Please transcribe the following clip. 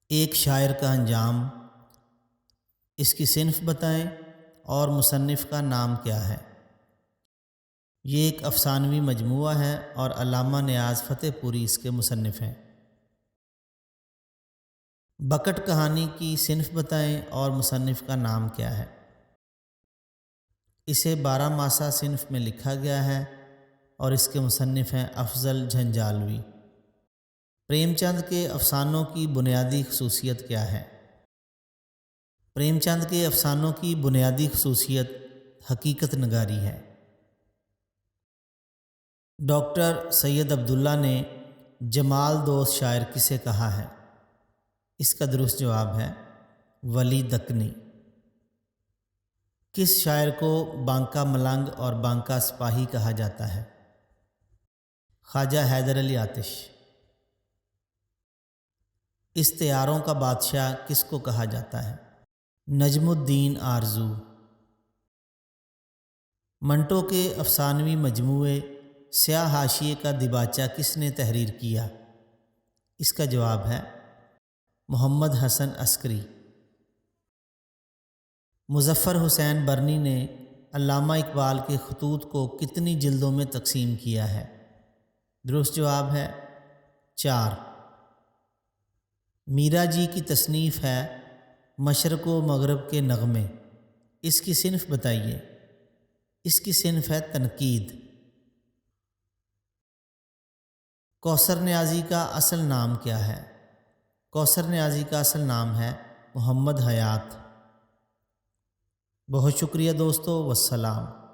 ایک شاعر کا انجام، اس کی صنف بتائیں اور مصنف کا نام کیا ہے۔ یہ ایک افسانوی مجموعہ ہے اور علامہ نیاز فتح پوری اس کے مصنف ہیں۔ بکٹ کہانی کی صنف بتائیں اور مصنف کا نام کیا ہے۔ اسے 12 ماسہ صنف میں لکھا گیا ہے اور اس کے مصنف ہیں افضل جھنجھالوی۔ پریم چند کے افسانوں کی بنیادی خصوصیت کیا ہے؟ پریم چند کے افسانوں کی بنیادی خصوصیت حقیقت نگاری ہے۔ ڈاکٹر سید عبداللہ نے جمال دوست شاعر کسے کہا ہے؟ اس کا درست جواب ہے ولی دکنی۔ کس شاعر کو بانکا ملنگ اور بانکا سپاہی کہا جاتا ہے؟ خواجہ حیدر علی آتش۔ استعاروں کا بادشاہ کس کو کہا جاتا ہے؟ نجم الدین آرزو۔ منٹو کے افسانوی مجموعے سیاہ حاشیے کا دیباچہ کس نے تحریر کیا؟ اس کا جواب ہے محمد حسن عسکری۔ مظفر حسین برنی نے علامہ اقبال کے خطوط کو کتنی جلدوں میں تقسیم کیا ہے؟ درست جواب ہے 4۔ میرا جی کی تصنیف ہے مشرق و مغرب کے نغمے، اس کی صنف بتائیے۔ اس کی صنف ہے تنقید۔ کوثر نیازی کا اصل نام کیا ہے؟ کوثر نیازی کا اصل نام ہے محمد حیات۔ بہت شکریہ دوستو، والسلام۔